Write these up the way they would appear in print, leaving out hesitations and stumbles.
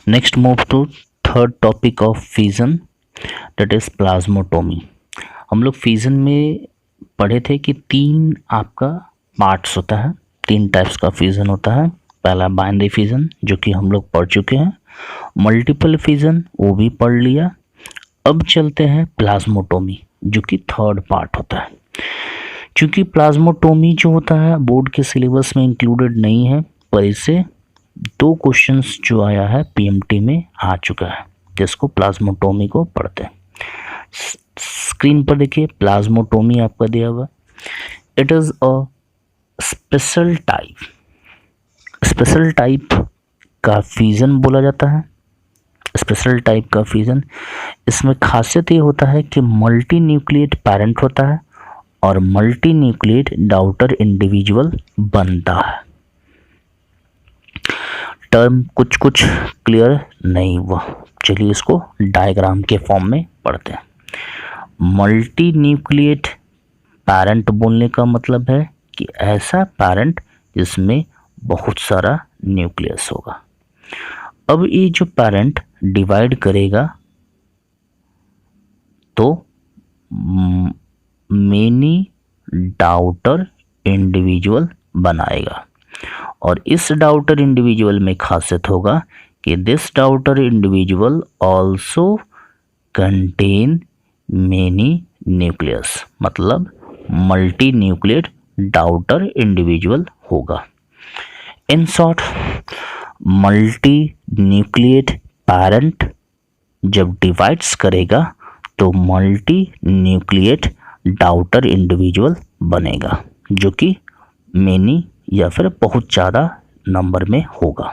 Next move to third topic of fission, that is plasmotomy. हम लोग fission में पढ़े थे कि तीन आपका पार्ट्स होता है, तीन टाइप्स का फिजन होता है। पहला बाइनरी फिजन जो कि हम लोग पढ़ चुके हैं, मल्टीपल फिजन वो भी पढ़ लिया। अब चलते हैं प्लाज्मोटोमी जो कि थर्ड पार्ट होता है। क्योंकि प्लाज्मोटोमी जो होता है बोर्ड के सिलेबस में इंक्लूडेड नहीं है, पर इससे दो क्वेश्चंस जो आया है पीएमटी में आ चुका है, जिसको प्लाज्मोटोमी को पढ़ते हैं। स्क्रीन पर देखिए प्लाज्मोटोमी आपका दिया हुआ, it is a special type का फिजन बोला जाता है। स्पेशल टाइप का फिजन, इसमें खासियत ये होता है कि मल्टी न्यूक्लिएट पेरेंट होता है और मल्टी न्यूक्लिएट डॉटर इंडिविजुअल बनता है। टर्म कुछ कुछ क्लियर नहीं हुआ, चलिए इसको डायग्राम के फॉर्म में पढ़ते हैं। मल्टी न्यूक्लिएट पेरेंट बोलने का मतलब है कि ऐसा पेरेंट जिसमें बहुत सारा न्यूक्लियस होगा। अब ये जो पेरेंट डिवाइड करेगा तो मेनी डॉटर इंडिविजुअल बनाएगा, और इस डॉटर इंडिविजुअल में खासियत होगा कि this daughter individual also contain many nucleus, मतलब मल्टी न्यूक्लिएट डॉटर इंडिविजुअल होगा। In short, multi nucleate parent जब डिवाइड्स करेगा तो मल्टी न्यूक्लिएट डॉटर इंडिविजुअल बनेगा, जो कि मेनी या फिर बहुत ज़्यादा नंबर में होगा।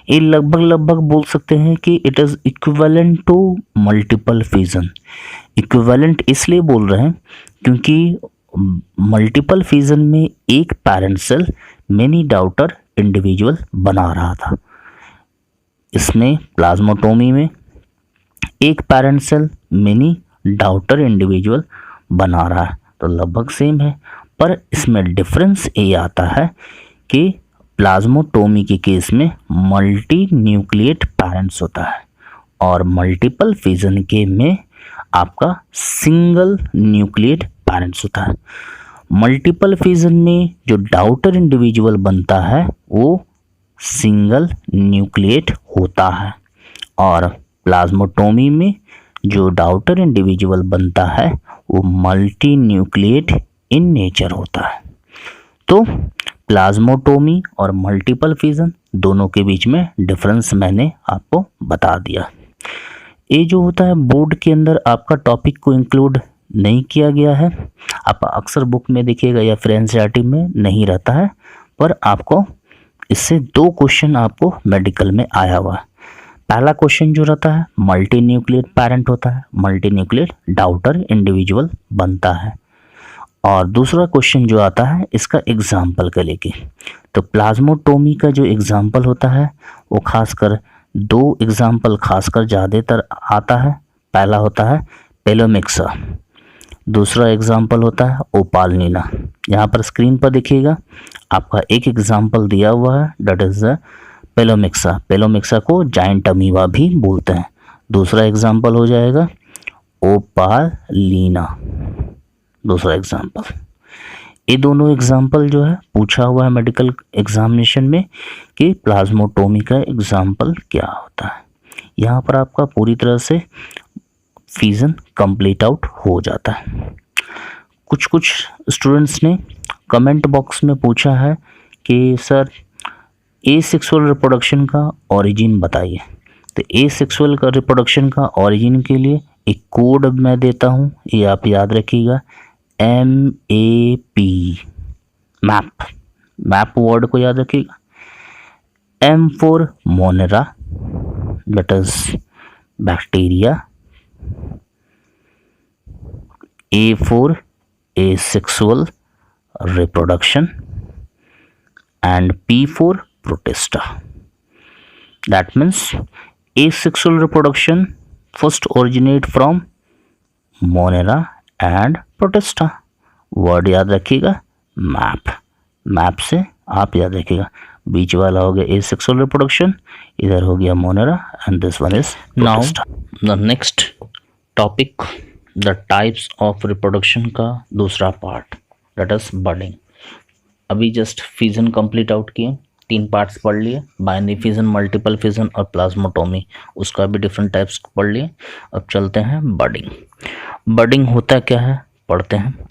ये लगभग बोल सकते हैं कि it is equivalent to multiple fission. Equivalent इसलिए बोल रहे हैं क्योंकि मल्टीपल फिजन में एक parent cell many daughter individual बना रहा था, इसमें प्लाज्मोटोमी में एक parent cell many daughter individual बना रहा है, तो लगभग सेम है। पर इसमें डिफरेंस ये आता है कि प्लाज्मोटोमी के केस में मल्टी न्यूक्लिएट पेरेंट्स होता है और मल्टीपल फिजन के में आपका सिंगल न्यूक्लिएट पेरेंट्स होता है। मल्टीपल फिजन में जो डॉटर इंडिविजुअल बनता है वो सिंगल न्यूक्लिएट होता है, और प्लाज्मोटोमी में जो डॉटर इंडिविजुअल बनता है वो मल्टी न्यूक्लिएट इन नेचर होता है। तो प्लाज्मोटोमी और मल्टीपल फिजन दोनों के बीच में डिफरेंस मैंने आपको बता दिया। ये जो होता है बोर्ड के अंदर आपका टॉपिक को इंक्लूड नहीं किया गया है, आप अक्सर बुक में देखिएगा या फिर एनसीईआरटी में नहीं रहता है, पर आपको इससे दो क्वेश्चन आपको मेडिकल में आया हुआ है। पहला क्वेश्चन जो रहता है मल्टी न्यूक्लिएट पेरेंट होता है, मल्टी न्यूक्लिएट डॉटर इंडिविजुअल बनता है, और दूसरा क्वेश्चन जो आता है इसका एग्जाम्पल का लेके। तो प्लाज्मोटोमी का जो एग्जाम्पल होता है वो खासकर दो एग्जाम्पल खासकर ज़्यादातर आता है। पहला होता है पेलोमिक्सा, दूसरा एग्जाम्पल होता है ओपालनीना। यहाँ पर स्क्रीन पर देखिएगा आपका एक एग्जाम्पल दिया हुआ है, दैट इज पेलोमिक्सा। पेलोमिक्सा को जाइंट अमीबा भी बोलते हैं। दूसरा एग्जाम्पल हो जाएगा ओपालीना, दूसरा एग्जाम्पल। ये दोनों एग्जाम्पल जो है पूछा हुआ है मेडिकल एग्जामिनेशन में कि प्लाज्मोटोमी का एग्जाम्पल क्या होता है। यहाँ पर आपका पूरी तरह से फिजन कंप्लीट आउट हो जाता है। कुछ स्टूडेंट्स ने कमेंट बॉक्स में पूछा है कि सर एसेक्सुअल रिप्रोडक्शन का ओरिजिन बताइए। तो एसेक्सुअल का रिप्रोडक्शन का ओरिजिन के लिए एक कोड मैं देता हूँ, ये आप याद रखिएगा, MAP, मैप वर्ड को याद रखिएगा। M for Monera, that is bacteria. A for asexual reproduction and P for protista. That means asexual reproduction first originate from monera and protista. Word याद रखिएगा मैप, मैप से आप याद रखिएगा। बीच वाला हो गया एसेक्सुअल रिप्रोडक्शन, इधर हो गया Monera and this one is now the next topic the types of reproduction का दूसरा पार्ट दैट इज बडिंग। अभी जस्ट फिजन कंप्लीट आउट किए, 3 पार्ट्स पढ़ लिए, बाइनरी फिजन, मल्टीपल फिजन और प्लाज्मोटोमी, उसका भी डिफरेंट टाइप्स पढ़ लिए। अब चलते हैं बडिंग। बडिंग होता क्या है पढ़ते हैं।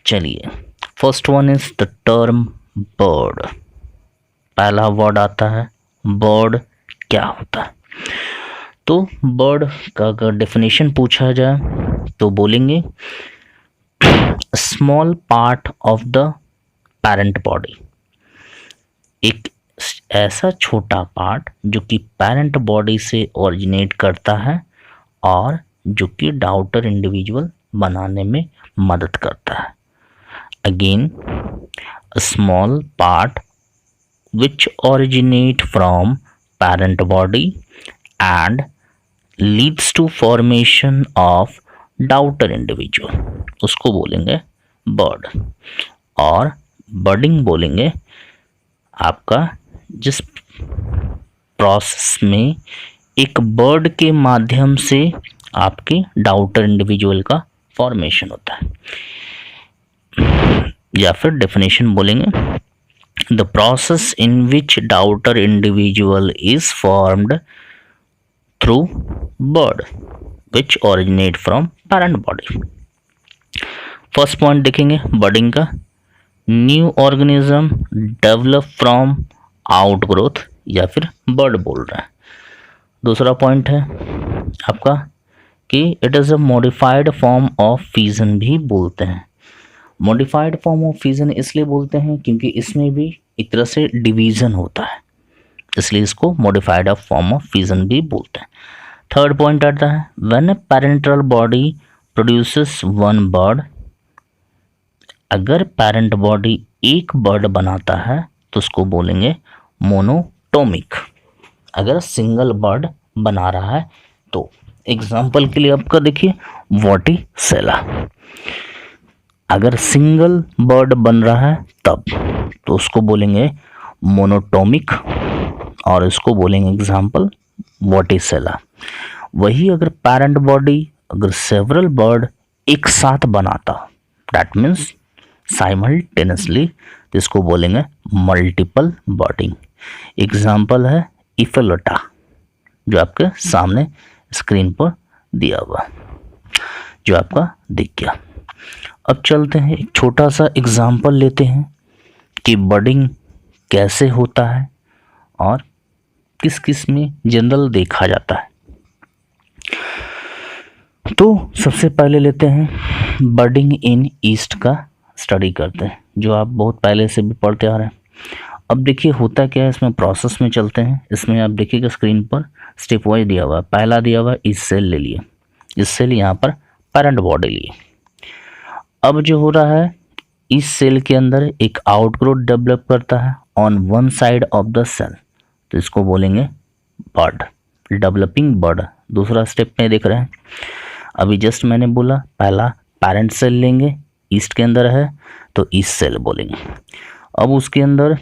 चलिए, first one is the term bird. पहला वर्ड आता है बर्ड, क्या होता है? तो बर्ड का अगर डेफिनेशन पूछा जाए तो बोलेंगे small part of the parent body, एक ऐसा छोटा पार्ट जो कि पेरेंट बॉडी से ओरिजिनेट करता है और जो कि डाउटर इंडिविजुअल बनाने में मदद करता है। Again, a small part which originate from parent body and leads to formation of daughter individual, उसको बोलेंगे बर्ड। और बर्डिंग बोलेंगे आपका जिस प्रोसेस में एक बर्ड के माध्यम से आपके डाउटर इंडिविजुअल का फॉर्मेशन होता है। या फिर डेफिनेशन बोलेंगे the process in which daughter individual is formed through bird which originate from parent body. First point देखेंगे बर्डिंग का, new organism develop from outgrowth, या फिर बर्ड बोल रहा है। दूसरा पॉइंट है आपका कि it is a modified form of fusion भी बोलते हैं। मॉडिफाइड फॉर्म ऑफ फ्यूजन इसलिए बोलते हैं क्योंकि इसमें भी एक तरह से डिवीज़न होता है, इसलिए इसको मॉडिफाइड फॉर्म ऑफ फ्यूजन भी बोलते हैं। थर्ड पॉइंट आता है when a parental body produces one bird, अगर पेरेंट बॉडी एक बर्ड बनाता है तो उसको बोलेंगे मोनोटोमिक। अगर सिंगल बर्ड बना रहा है तो एग्जाम्पल के लिए आपका देखिए वर्टिसेला, अगर सिंगल बर्ड बन रहा है तब तो उसको बोलेंगे मोनोटोमिक और इसको बोलेंगे एग्जाम्पल वर्टिसेला। वही अगर पेरेंट बॉडी अगर सेवरल बर्ड एक साथ बनाता दैट मीन्स साइमल्टेनियसली, तो इसको बोलेंगे मल्टीपल बर्डिंग। एग्जाम्पल है इफेलोटा जो आपके सामने स्क्रीन पर दिया हुआ, जो आपका दिख गया। अब चलते हैं एक छोटा सा एग्जाम्पल लेते हैं कि बर्डिंग कैसे होता है और किस किस में जनरल देखा जाता है। तो सबसे पहले लेते हैं बर्डिंग इन ईस्ट का स्टडी करते हैं, जो आप बहुत पहले से भी पढ़ते आ रहे हैं। अब देखिए होता क्या है, इसमें प्रोसेस में चलते हैं। इसमें आप देखिएगा स्क्रीन पर स्टेप वाइज दिया हुआ है। पहला दिया हुआ इस सेल ले लिए, इस सेल यहाँ पर पेरेंट बॉडी लिए। अब जो हो रहा है इस सेल के अंदर एक आउटग्रोथ डेवलप करता है on one side of the cell, तो इसको बोलेंगे बर्ड, डेवलपिंग बर्ड। दूसरा स्टेप में देख रहे हैं, अभी जस्ट मैंने बोला पहला पेरेंट सेल लेंगे, ईस्ट के अंदर है तो ईस्ट सेल बोलेंगे। अब उसके अंदर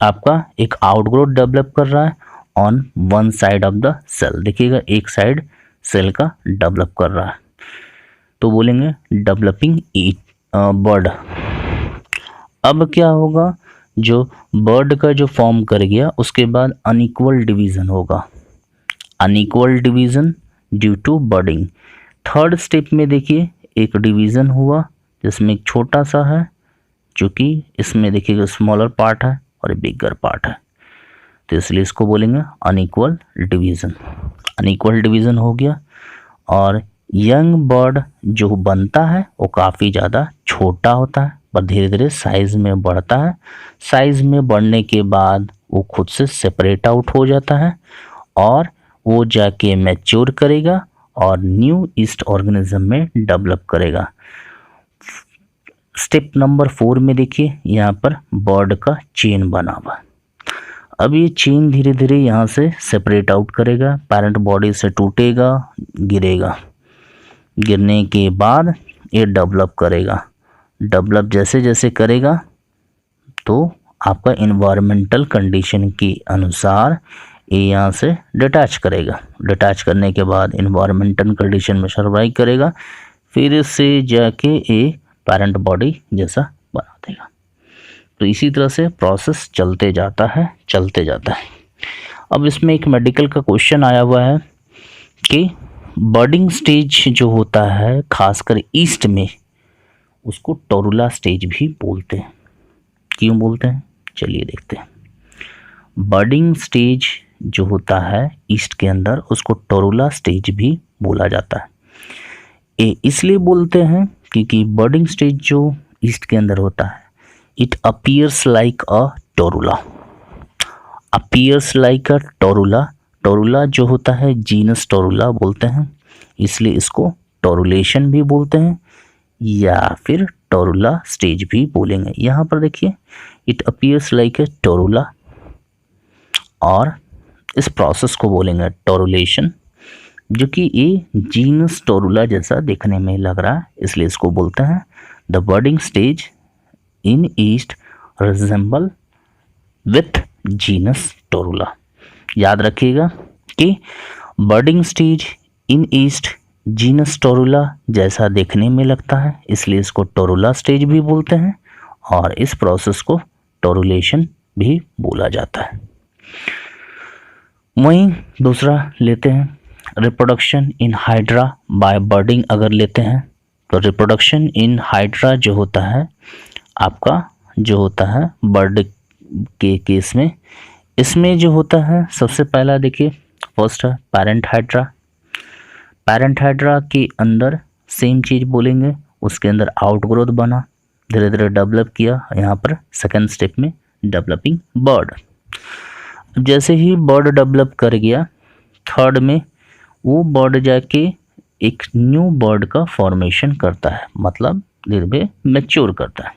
आपका एक आउटग्रोथ डेवलप कर रहा है on one side of the cell, देखिएगा एक साइड सेल का डेवलप कर रहा है तो बोलेंगे डेवलपिंग बर्ड। अब क्या होगा, जो बर्ड का जो फॉर्म कर गया उसके बाद अनइक्वल डिवीज़न होगा, unequal division due to budding. Third step में देखिए एक डिवीज़न हुआ जिसमें एक छोटा सा है, जो कि इसमें देखिएगा स्मॉलर पार्ट है और बिगर पार्ट है, तो इसलिए इसको बोलेंगे अनइक्वल डिवीज़न। अनइक्वल डिवीज़न हो गया और यंग बर्ड जो बनता है वो काफ़ी ज़्यादा छोटा होता है पर धीरे धीरे साइज़ में बढ़ता है। साइज़ में बढ़ने के बाद वो खुद से सेपरेट आउट हो जाता है और वो जाके मैच्योर करेगा और न्यू ईस्ट ऑर्गेनिज्म में डेवलप करेगा। स्टेप नंबर 4 में देखिए यहाँ पर बर्ड का चेन बना हुआ। अब ये चेन धीरे धीरे यहाँ से सेपरेट आउट करेगा, पेरेंट बॉडी से टूटेगा, गिरेगा, गिरने के बाद ये डेवलप करेगा। डेवलप जैसे जैसे करेगा तो आपका इन्वायरमेंटल कंडीशन के अनुसार ये यहाँ से डिटैच करेगा। डिटैच करने के बाद इन्वायरमेंटल कंडीशन में सर्वाइव करेगा, फिर से जाके ये पेरेंट बॉडी जैसा बना देगा। तो इसी तरह से प्रोसेस चलते जाता है। अब इसमें एक मेडिकल का क्वेश्चन आया हुआ है कि बर्डिंग स्टेज जो होता है खासकर ईस्ट में, उसको टोरुला स्टेज भी बोलते हैं। क्यों बोलते हैं, चलिए देखते हैं। बर्डिंग स्टेज जो होता है ईस्ट के अंदर, उसको टोरुला स्टेज भी बोला जाता है। ये इसलिए बोलते हैं क्योंकि बर्डिंग स्टेज जो ईस्ट के अंदर होता है, it appears like a torula. Appears like a torula. Torula जो होता है जीनस टोरुला बोलते हैं, इसलिए इसको टोरुलेशन भी बोलते हैं या फिर टोरुला स्टेज भी बोलेंगे। यहाँ पर देखिए, इट अपीयर्स लाइक ए टोरुला, और इस प्रोसेस को बोलेंगे टोरुलेशन, जो कि ये जीनस टोरुला जैसा देखने में लग रहा है, इसलिए इसको बोलते हैं the budding stage in yeast resemble with genus torula. याद रखिएगा कि budding stage in yeast genus torula जैसा देखने में लगता है, इसलिए इसको टोरुला स्टेज भी बोलते हैं, और इस प्रोसेस को टोरुलेशन भी बोला जाता है। वहीं दूसरा लेते हैं, रिप्रोडक्शन इन हाइड्रा बाय बर्डिंग। अगर लेते हैं तो रिप्रोडक्शन इन हाइड्रा जो होता है आपका, जो होता है बर्ड के केस में, इसमें जो होता है सबसे पहला देखिए, फर्स्ट है पेरेंट हाइड्रा। पेरेंट हाइड्रा के अंदर सेम चीज़ बोलेंगे, उसके अंदर आउटग्रोथ बना, धीरे धीरे डेवलप किया। यहाँ पर सेकंड स्टेप में डेवलपिंग बर्ड। जैसे ही बर्ड डेवलप कर गया, थर्ड में वो बर्ड जाके एक न्यू बर्ड का फॉर्मेशन करता है, मतलब धीरे धीरे मैच्योर करता है।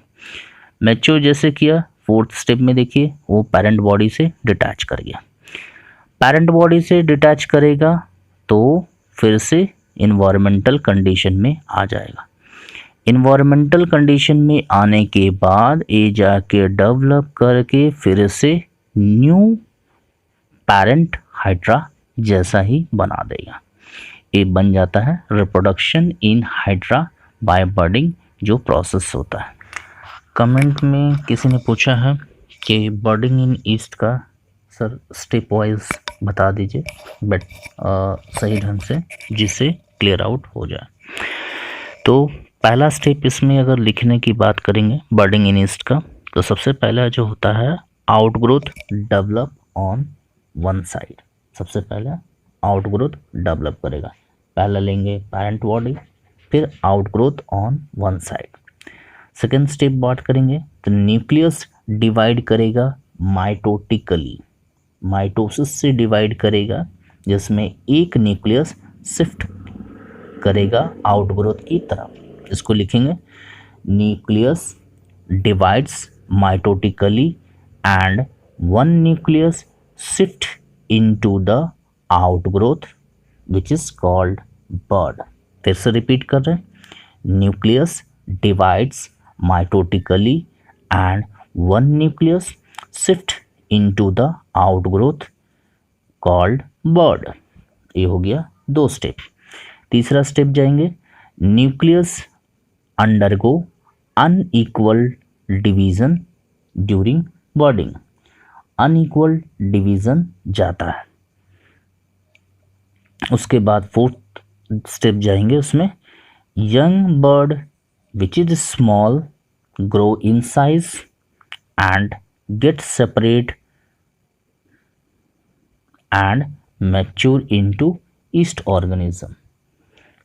मैच्योर जैसे किया, फोर्थ स्टेप में देखिए वो पेरेंट बॉडी से डिटैच कर गया। पेरेंट बॉडी से डिटैच करेगा तो फिर से इन्वायरमेंटल कंडीशन में आ जाएगा। इन्वायरमेंटल कंडीशन में आने के बाद ये जाके डेवलप करके फिर से न्यू पेरेंट हाइड्रा जैसा ही बना देगा। ये बन जाता है रिप्रोडक्शन इन हाइड्रा बाय बर्डिंग जो प्रोसेस होता है। कमेंट में किसी ने पूछा है कि बर्डिंग इन ईस्ट का सर स्टेप वाइज बता दीजिए, बट सही ढंग से, जिससे क्लियर आउट हो जाए। तो पहला स्टेप इसमें अगर लिखने की बात करेंगे बर्डिंग इन ईस्ट का, तो सबसे पहला जो होता है outgrowth develop on one side. सबसे पहला आउटग्रोथ डेवलप करेगा। पहला लेंगे पेरेंट बॉडी, फिर outgrowth on one side. Second step बात करेंगे तो न्यूक्लियस डिवाइड करेगा माइटोटिकली। माइटोसिस से डिवाइड करेगा, जिसमें एक न्यूक्लियस शिफ्ट करेगा आउटग्रोथ की तरफ। इसको लिखेंगे nucleus divides mitotically and one nucleus shift into the outgrowth which is called bud. फिर से रिपीट कर रहे हैं, nucleus divides mitotically and one nucleus shift into the outgrowth called bud. ये हो गया दो स्टेप। तीसरा स्टेप जाएंगे, nucleus undergo unequal division during budding. Unequal division जाता है। उसके बाद फोर्थ स्टेप जाएंगे, उसमें young bud which is small grow in size and get separate and mature into yeast organism।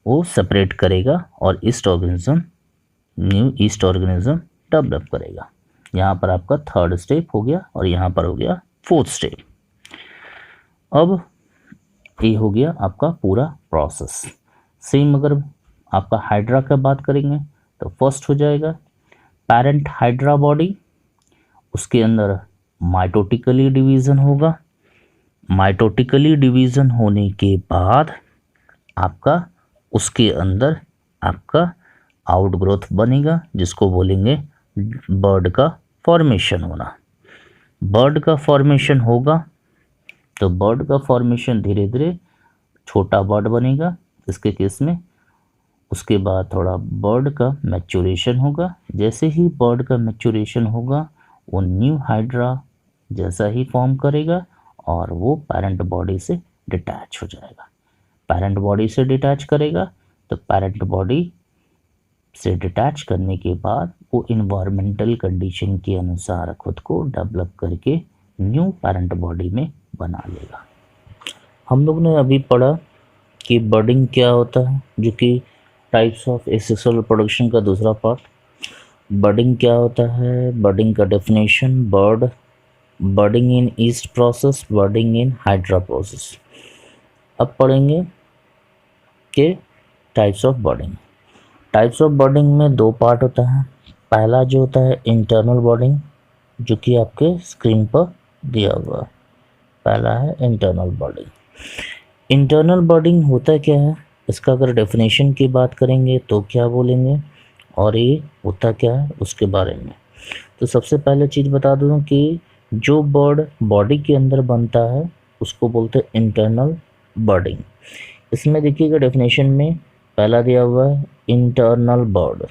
वो सेपरेट करेगा और east organism, new east organism develop करेगा। यहाँ पर आपका थर्ड स्टेप हो गया और यहाँ पर हो गया फोर्थ स्टेप। अब ये हो गया आपका पूरा प्रोसेस। सेम अगर आपका हाइड्रा का बात करेंगे तो फर्स्ट हो जाएगा पेरेंट हाइड्रा बॉडी, उसके अंदर माइटोटिकली डिवीज़न होगा। माइटोटिकली डिवीज़न होने के बाद आपका उसके अंदर आपका आउटग्रोथ बनेगा, जिसको बोलेंगे बर्ड का फॉर्मेशन होना। बर्ड का फॉर्मेशन होगा, तो बर्ड का फॉर्मेशन धीरे धीरे छोटा बर्ड बनेगा इसके केस में। उसके बाद थोड़ा बर्ड का मैच्योरेशन होगा, जैसे ही बर्ड का मैच्योरेशन होगा वो न्यू हाइड्रा जैसा ही फॉर्म करेगा और वो पेरेंट बॉडी से डिटैच हो जाएगा। पेरेंट बॉडी से डिटैच करेगा तो पेरेंट बॉडी से डिटैच करने के बाद वो इन्वायरमेंटल कंडीशन के अनुसार खुद को डेवलप करके न्यू पेरेंट बॉडी में बना लेगा। हम लोग ने अभी पढ़ा कि बर्डिंग क्या होता है, जो कि टाइप्स ऑफ एसेक्सुअल प्रोडक्शन का दूसरा पार्ट। बर्डिंग क्या होता है, बर्डिंग का definition, budding in yeast process, budding in hydra process. अब पढ़ेंगे कि types of budding. Types of budding में दो पार्ट होता है। पहला जो होता है इंटरनल बर्डिंग, जो कि आपके स्क्रीन पर दिया हुआ है। पहला है इंटरनल बर्डिंग। इंटरनल बर्डिंग होता क्या है, इसका अगर डेफिनेशन की बात करेंगे तो क्या बोलेंगे और ये होता क्या है उसके बारे में। तो सबसे पहले चीज़ बता दूँ कि जो बर्ड बॉडी के अंदर बनता है उसको बोलते हैं इंटरनल बर्डिंग। इसमें देखिएगा डेफिनेशन में पहला दिया हुआ है इंटरनल बर्ड।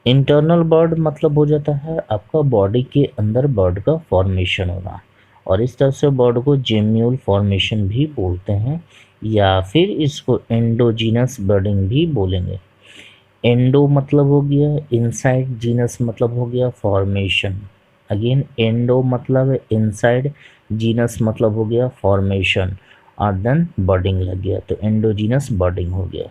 इंटरनल बर्ड मतलब हो जाता है आपका बॉडी के अंदर बर्ड का फॉर्मेशन होना, और इस तरह से बर्ड को जेम्यूल फॉर्मेशन भी बोलते हैं, या फिर इसको एंडोजीनस बर्डिंग भी बोलेंगे। एंडो मतलब हो गया इनसाइड, जीनस मतलब हो गया फॉर्मेशन। अगेन एंडो मतलब है इनसाइड, जीनस मतलब हो गया फॉर्मेशन, और देन बर्डिंग लग गया तो एंडोजीनस बर्डिंग हो गया।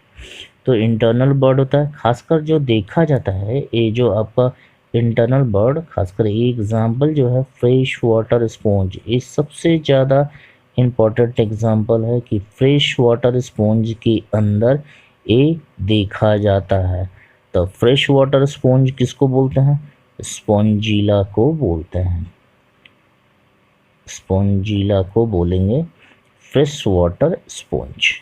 तो इंटरनल बर्ड होता है, खासकर जो देखा जाता है ये जो आपका इंटरनल बर्ड, खासकर ये एग्जाम्पल जो है फ्रेश वाटर स्पॉन्ज, ये सबसे ज़्यादा इम्पोर्टेंट एग्जाम्पल है कि फ्रेश वाटर स्पॉन्ज के अंदर ये देखा जाता है। तो फ्रेश वाटर स्पॉन्ज किसको बोलते हैं, स्पॉन्जिला को बोलते हैं। स्पॉन्जिला को बोलेंगे फ्रेश वाटर स्पॉन्ज,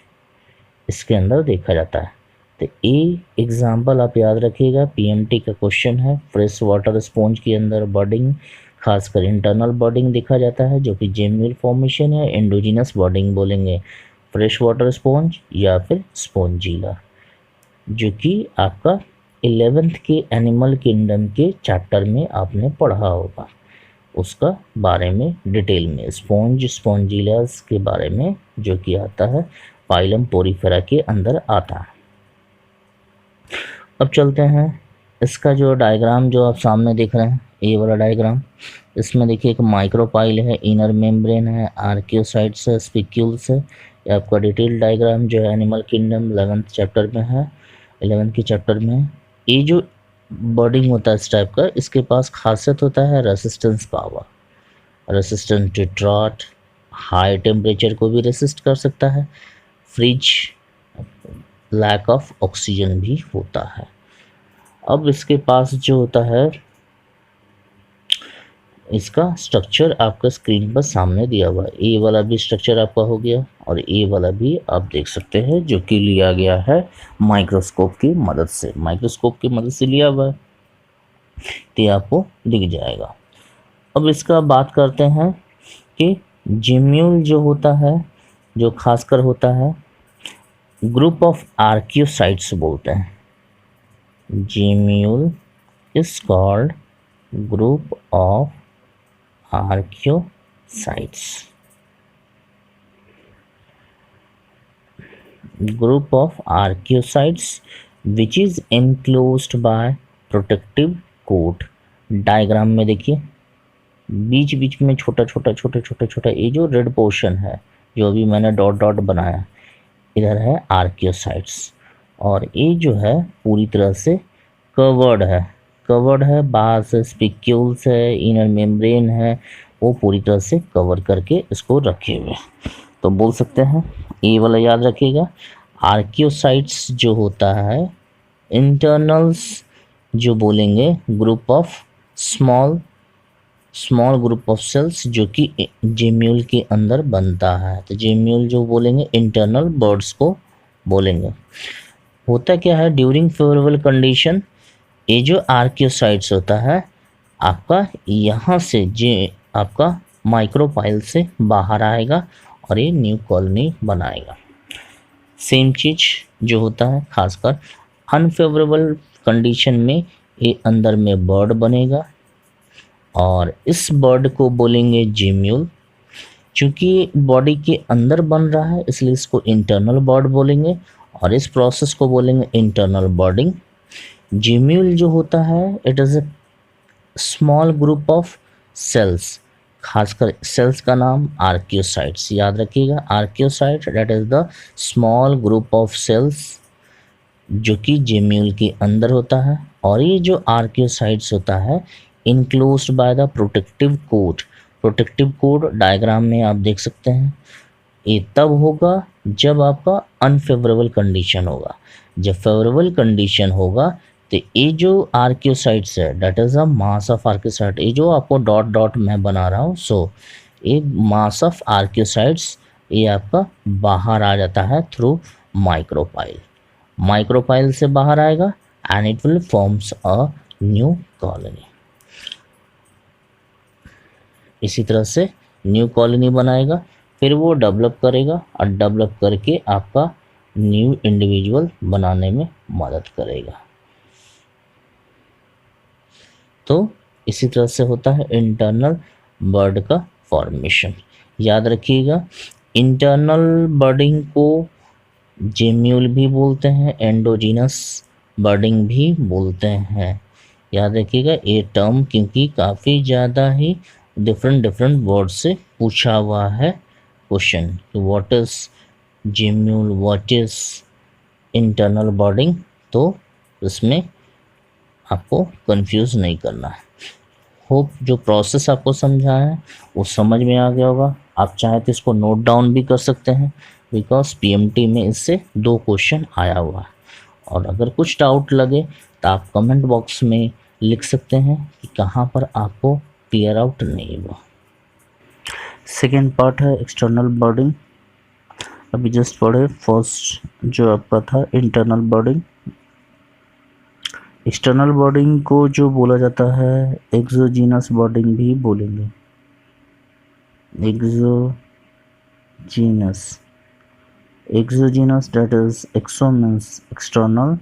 इसके अंदर देखा जाता है। तो ये एग्जाम्पल आप याद रखिएगा, पीएमटी का क्वेश्चन है। फ्रेश वाटर स्पॉन्ज के अंदर बर्डिंग, खासकर इंटरनल बर्डिंग देखा जाता है जो कि जेम्यूल फॉर्मेशन है। एंडोजीनस बर्डिंग बोलेंगे फ्रेश वाटर स्पॉन्ज या फिर स्पॉन्जिला, जो कि आपका 11th के एनिमल किंगडम के चैप्टर में आपने पढ़ा होगा, उसका बारे में डिटेल में स्पॉन्ज स्पॉन्जिलास के बारे में, जो कि आता है फाइलम पोरीफेरा के अंदर आता है। अब चलते हैं, इसका जो डायग्राम जो आप सामने देख रहे हैं ये वाला डायग्राम, इसमें देखिए एक माइक्रोपाइल है, इनर मेम्ब्रेन है, आर्कियोसाइट्स है, स्पिक्यूल्स है। ये आपका डिटेल डायग्राम जो है एनिमल किंगडम 11th चैप्टर में है, 11th के चैप्टर में। ये जो बर्डिंग होता है इस टाइप का, इसके पास खासियत होता है resistance power, resistant to drought, high temperature को भी रेसिस्ट कर सकता है, फ्रिज, लैक ऑफ ऑक्सीजन भी होता है। अब इसके पास जो होता है इसका स्ट्रक्चर आपका स्क्रीन पर सामने दिया हुआ है। ए वाला भी स्ट्रक्चर आपका हो गया और ए वाला भी आप देख सकते हैं, जो कि लिया गया है माइक्रोस्कोप की मदद से। माइक्रोस्कोप की मदद से लिया हुआ है तो आपको दिख जाएगा। अब इसका बात करते हैं कि जेम्यूल जो होता है, जो खासकर होता है ग्रुप ऑफ आर्कियोसाइट्स बोलते हैं। Gemmule is called group of archaeocytes. Group of archaeocytes which is enclosed by protective coat. Diagram में देखिए बीच बीच में छोटा छोटा ये जो रेड पोर्शन है, जो अभी मैंने डॉट डॉट बनाया, इधर है आर्कियोसाइट्स, और ये जो है पूरी तरह से कवर्ड है, बाहर से स्पिक्यूल्स है, इनर मेम्ब्रेन है, वो पूरी तरह से कवर करके इसको रखे हुए। तो बोल सकते हैं ये वाला याद रखिएगा, आर्कियोसाइट्स जो होता है इंटरनल्स जो बोलेंगे group of small group of cells जो कि जेम्यूल के अंदर बनता है। तो जेम्यूल जो बोलेंगे इंटरनल बर्ड्स को बोलेंगे। होता क्या है ड्यूरिंग फेवरेबल कंडीशन, ये जो आर्कियोसाइट्स होता है आपका यहाँ से जे आपका माइक्रोपाइल से बाहर आएगा और ये न्यू कॉलोनी बनाएगा। सेम चीज जो होता है खासकर अनफेवरेबल कंडीशन में, ये अंदर में बर्ड बनेगा और इस बर्ड को बोलेंगे जीम्यूल। चूंकि बॉडी के अंदर बन रहा है इसलिए इसको इंटरनल बर्ड बोलेंगे और इस प्रोसेस को बोलेंगे इंटरनल बर्डिंग। जीम्यूल जो होता है it is a small group of cells, खासकर सेल्स का नाम आर्कियोसाइट्स, याद रखिएगा archaeocyte that is the small group of cells जो कि जेम्यूल के अंदर होता है। और ये जो आर्कियोसाइट्स होता है enclosed by the protective coat. Protective coat diagram में आप देख सकते हैं, ये तब होगा जब आपका अनफेवरेबल कंडीशन होगा। जब फेवरेबल कंडीशन होगा तो ये जो आर्कियोसाइट्स है that is a mass of archaeocyte, ये जो आपको डॉट डॉट मैं बना रहा हूँ, सो ये मास ऑफ आर्कियोसाइट्स ये आपका बाहर आ जाता है थ्रू माइक्रोपाइल। माइक्रोपाइल से बाहर आएगा and it will forms a new colony. इसी तरह से न्यू कॉलोनी बनाएगा, फिर वो डेवलप करेगा और डेवलप करके आपका न्यू इंडिविजुअल बनाने में मदद करेगा। तो इसी तरह से होता है इंटरनल बर्ड का फॉर्मेशन। याद रखिएगा इंटरनल बर्डिंग को जेम्यूल भी बोलते हैं, एंडोजीनस बर्डिंग भी बोलते हैं। याद रखिएगा ये टर्म क्योंकि काफ़ी ज़्यादा ही डिफरेंट वर्ड से पूछा हुआ है क्वेश्चन कि what is gemmule, what is internal budding, तो इसमें आपको कंफ्यूज नहीं करना है। होप जो प्रोसेस आपको समझा है वो समझ में आ गया होगा। आप चाहे तो इसको नोट डाउन भी कर सकते हैं बिकॉज पीएमटी में इससे 2 क्वेश्चन आया हुआ है। और अगर कुछ डाउट लगे तो आप कमेंट बॉक्स में लिख सकते हैं कि कहाँ पर आपको क्लियर आउट नहीं हुआ। सेकेंड पार्ट है एक्सटर्नल बर्डिंग। अभी जस्ट पढ़े फर्स्ट जो आपका था इंटरनल बर्डिंग। एक्सटर्नल बर्डिंग को जो बोला जाता है एक्सोजीनस बर्डिंग भी बोलेंगे। Exogenous that is exo means external,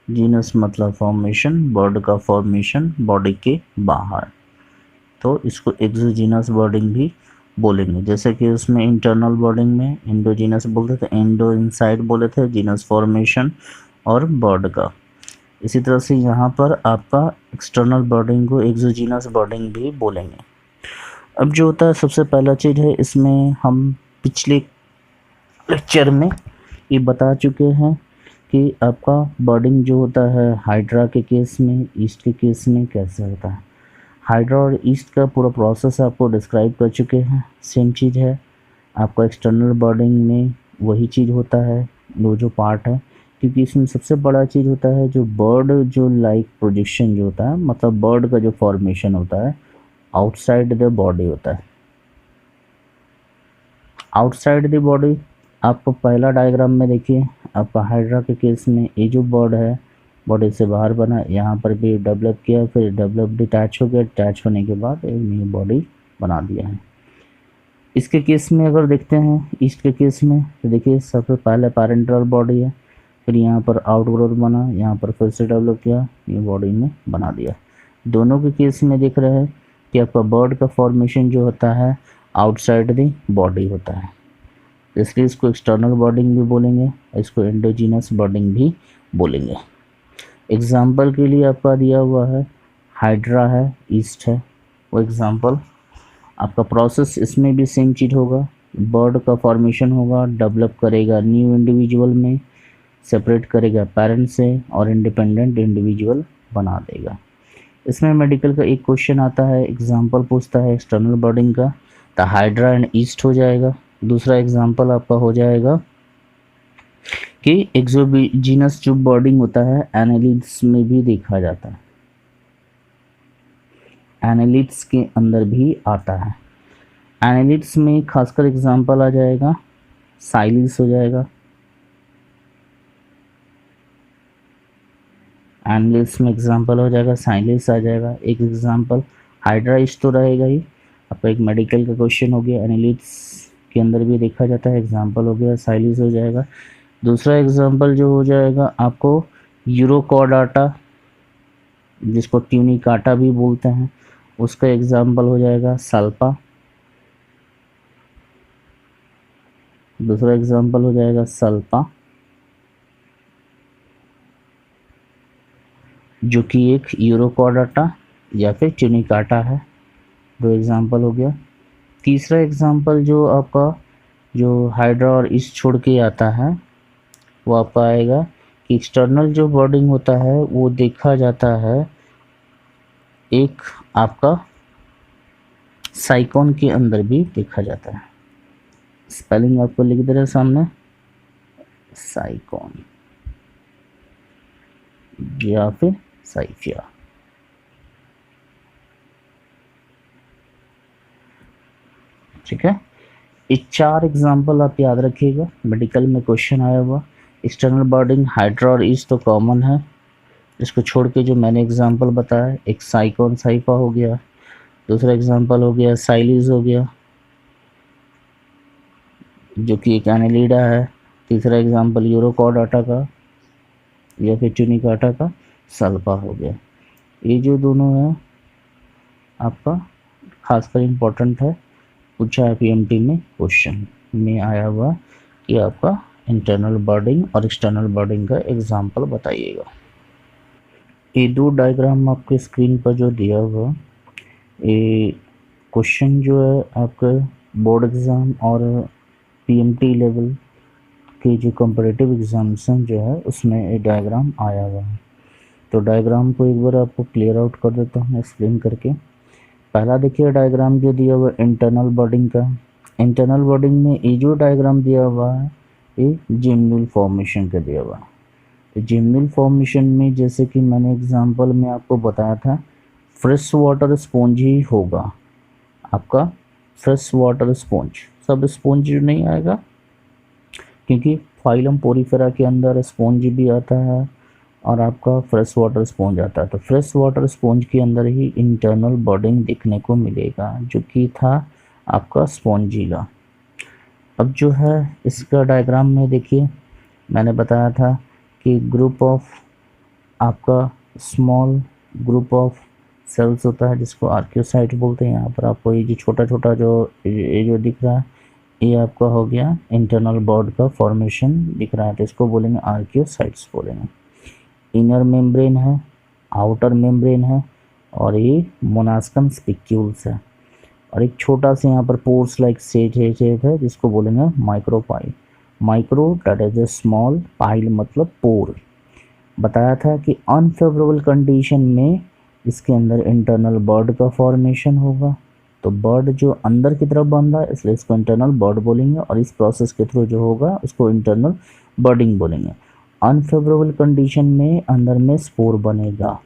genus मतलब फॉर्मेशन, बर्ड का फॉर्मेशन बॉडी के बाहर, तो इसको एक्सोजीनस बर्डिंग भी बोलेंगे। जैसे कि उसमें इंटरनल बर्डिंग में एंडोजीनस बोलते थे, एंडो इनसाइड बोले थे, जीनस फॉर्मेशन और बर्ड का। इसी तरह से यहाँ पर आपका एक्सटर्नल बर्डिंग को एक्सोजीनस बर्डिंग भी बोलेंगे। अब जो होता है सबसे पहला चीज़ है, इसमें हम पिछले लेक्चर में ये बता चुके हैं कि आपका बर्डिंग जो होता है हाइड्रा के केस में, ईस्ट के केस में कैसे होता है। हाइड्रा और ईस्ट का पूरा प्रोसेस आपको डिस्क्राइब कर चुके हैं। सेम चीज़ है आपका एक्सटर्नल बर्डिंग में, वही चीज़ होता है वो जो पार्ट है, क्योंकि इसमें सबसे बड़ा चीज़ होता है जो बर्ड जो लाइक प्रोजेक्शन जो होता है, मतलब बर्ड का जो फॉर्मेशन होता है आउटसाइड द बॉडी होता है। आउटसाइड द बॉडी आपको पहला डायग्राम में देखिए, आपका हाइड्रा के केस में ये जो बर्ड है बॉडी से बाहर बना, यहाँ पर भी डेवलप किया, फिर डेवलप डिटैच हो गया, डिटैच होने के बाद एक न्यू बॉडी बना दिया है। इसके केस में अगर देखते हैं ईस्ट के केस में तो देखिए सबसे पहले पैरेंटल बॉडी है, फिर यहाँ पर आउटग्रोथ बना, यहाँ पर फिर से डेवलप किया, न्यू बॉडी में बना दिया। दोनों के केस में देख रहे हैं कि आपका बर्ड का फॉर्मेशन जो होता है आउटसाइड द बॉडी होता है, इसलिए इसको एक्सटर्नल बर्डिंग भी बोलेंगे, इसको एंडोजीनस बर्डिंग भी बोलेंगे। एग्जाम्पल के लिए आपका दिया हुआ है हाइड्रा है, ईस्ट है, वो एग्जाम्पल। आपका प्रोसेस इसमें भी सेम चीज़ होगा, बर्ड का फॉर्मेशन होगा, डेवलप करेगा न्यू इंडिविजुअल में, सेपरेट करेगा पेरेंट से और इंडिपेंडेंट इंडिविजुअल बना देगा। इसमें मेडिकल का एक क्वेश्चन आता है, एग्जाम्पल पूछता है एक्सटर्नल बर्डिंग का, तो हाइड्रा एंड ईस्ट हो जाएगा। दूसरा एग्जाम्पल आपका हो जाएगा कि एक्सोजीनस जो बर्डिंग होता है एनालिड्स में भी देखा जाता है, एनालिड्स के अंदर भी आता है। एनालिड्स में खासकर एग्जाम्पल आ जाएगा साइलिस हो जाएगा, एनालिस में एग्जाम्पल हो जाएगा, साइलिस आ जाएगा। एक एग्जाम्पल हाइड्राइस तो रहेगा ही, आपका एक मेडिकल का क्वेश्चन हो गया, एनालिस के अंदर भी देखा जाता है, एग्जाम्पल हो गया, साइलिस हो जाएगा। दूसरा एग्जाम्पल जो हो जाएगा आपको यूरोकॉर्डाटा, जिसको ट्यूनिकाटा भी बोलते हैं, उसका एग्जाम्पल हो जाएगा सल्पा। दूसरा एग्जाम्पल हो जाएगा सल्पा, जो कि एक यूरोकॉर्डाटा या फिर ट्यूनिकाटा है। दो एग्जाम्पल हो गया। तीसरा एग्जाम्पल जो आपका जो हाइड्रा और इस छोड़ के आता है वो आपका आएगा कि एक्सटर्नल जो बॉन्डिंग होता है वो देखा जाता है एक आपका साइकोन के अंदर भी देखा जाता है। स्पेलिंग आपको लिख दे रहे सामने, साइकोन या फिर साइफिया। ठीक है, ये 4 एग्जाम्पल आप याद रखिएगा, मेडिकल में क्वेश्चन आया हुआ। एक्सटर्नल बॉन्डिंग हाइड्रा और इस तो कॉमन है, इसको छोड़ के जो मैंने एग्जाम्पल बताया, एक साइकोन साइफा हो गया, दूसरा एग्जाम्पल हो गया साइलिस हो गया जो कि एक एनालिडा है, तीसरा एग्जाम्पल यूरोकॉर्डाटा का या फिर ट्यूनिकाटा का सल्फा हो गया। ये जो दोनों है आपका खासकर इम्पोर्टेंट है, पूछा है पीएमटी में क्वेश्चन में आया हुआ कि आपका इंटरनल बॉन्डिंग और एक्सटर्नल बॉन्डिंग का एग्जाम्पल बताइएगा। ये दो डायग्राम आपके स्क्रीन पर जो दिया हुआ, ये क्वेश्चन जो है आपके बोर्ड एग्ज़ाम और पीएमटी लेवल के जो कंपैरेटिव एग्जामिनेशन जो है उसमें ये डायग्राम आया हुआ है। तो डायग्राम को एक बार आपको क्लियर आउट कर देता हूँ एक्सप्लेन करके। पहला देखिए डायग्राम जो दिया हुआ है इंटरनल बॉन्डिंग का। इंटरनल बॉन्डिंग में ये जो डायग्राम दिया हुआ है ये जिम्नल फॉर्मेशन का दिया हुआ है। जिम्नल फॉर्मेशन में जैसे कि मैंने एग्जांपल में आपको बताया था, फ्रेश वाटर स्पॉन्ज ही होगा आपका, फ्रेश वाटर स्पॉन्ज। सब स्पॉन्ज नहीं आएगा क्योंकि फाइलम पोरीफेरा के अंदर स्पॉन्ज भी आता है और आपका फ्रेश वाटर स्पॉन्ज आता है। तो फ्रेश वाटर स्पॉन्ज के अंदर ही इंटरनल बॉन्डिंग देखने को मिलेगा जो कि था आपका स्पॉन्जिला। अब जो है इसका डायग्राम में देखिए, मैंने बताया था कि ग्रुप ऑफ आपका स्मॉल ग्रुप ऑफ सेल्स होता है जिसको आर्कियोसाइट बोलते हैं। यहाँ पर आपको ये जो छोटा छोटा जो ये जो दिख रहा है ये आपका हो गया इंटरनल बॉन्ड का फॉर्मेशन दिख रहा है, तो इसको बोलेंगे आर्कियोसाइट्स बोलेंगे। इनर मेम्ब्रेन है, आउटर मेम्ब्रेन है और ये मोनास्कम स्पिक्यूल्स है और एक छोटा सा यहाँ पर पोर्स लाइक शेप है जिसको बोलेंगे micropyle. Micro that is a small, pile मतलब पोर। बताया था कि अनफेवरेबल कंडीशन में इसके अंदर इंटरनल बर्ड का फॉर्मेशन होगा। तो बर्ड जो अंदर की तरफ बन रहा है इसलिए इसको इंटरनल बर्ड बोलेंगे और इस प्रोसेस के थ्रू जो होगा उसको इंटरनल बर्डिंग बोलेंगे। अनफेवरेबल कंडीशन में अंदर में स्पोर बनेगा,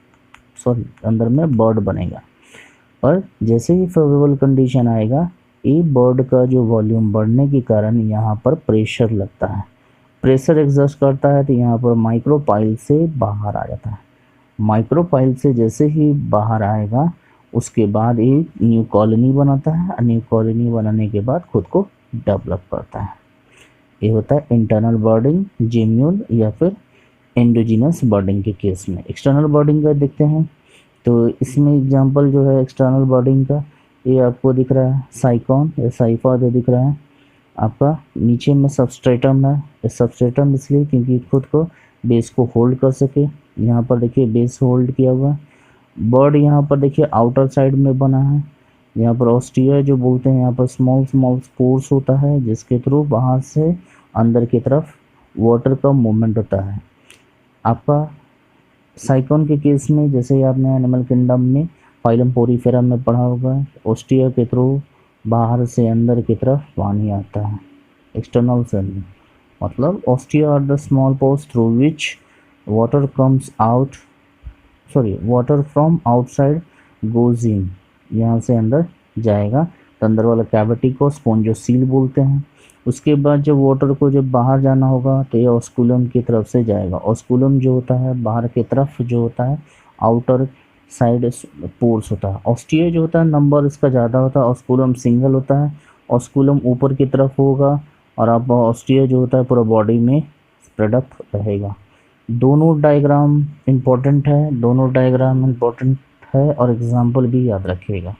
अंदर में बर्ड बनेगा। और जैसे ही फेवरेबल कंडीशन आएगा ये बर्ड का जो वॉल्यूम बढ़ने के कारण यहाँ पर प्रेशर लगता है, प्रेशर एग्जर्ट करता है तो यहाँ पर माइक्रोपाइल से बाहर आ जाता है। माइक्रोपाइल से जैसे ही बाहर आएगा उसके बाद ये न्यू कॉलोनी बनाता है और न्यू कॉलोनी बनाने के बाद खुद को डेवलप करता है। ये होता है इंटरनल बॉन्डिंग जिम्यूल या फिर एंडोजिनस बॉन्डिंग के केस में। एक्सटर्नल बॉन्डिंग का देखते हैं तो इसमें एग्जांपल जो है एक्सटर्नल बॉन्डिंग का ये आपको दिख रहा है साइकॉन या साइफा जो दिख रहा है आपका, नीचे में सबस्ट्रेटम है। सबस्ट्रेटम इसलिए क्योंकि खुद को बेस को होल्ड कर सके। यहाँ पर देखिए बेस होल्ड किया हुआ है। बर्ड यहाँ पर देखिए आउटर साइड में बना है। यहाँ पर ऑस्टिया जो बोलते हैं यहाँ पर स्मॉल स्मॉल स्पोर्स होता है जिसके थ्रू बाहर से अंदर की तरफ वाटर का मूवमेंट होता है। आपका साइकोन के केस में जैसे आपने एनिमल किंगडम में फाइलम पोरीफेरा में पढ़ा होगा, ऑस्टिया के थ्रू बाहर से अंदर की तरफ पानी आता है। एक्सटर्नल सेल मतलब ostia are the small pores through which water comes out, water from outside goes in, यहाँ से अंदर जाएगा तो अंदर वाला कैविटी को स्पोंजोसील बोलते हैं उसके बाद जब वाटर को जब बाहर जाना होगा तो ये ऑस्कुलम की तरफ से जाएगा। ऑस्कुलम जो होता है बाहर की तरफ जो होता है आउटर साइड पोर्स होता है। ऑस्टिया जो होता है नंबर इसका ज़्यादा होता है, ऑस्कुलम सिंगल होता है। ऑस्कुलम ऊपर की तरफ होगा और अब ऑस्टिया जो होता है पूरा बॉडी में स्प्रेड अप रहेगा। दोनों डायग्राम इम्पोर्टेंट है और एग्जाम्पल भी याद रखिएगा।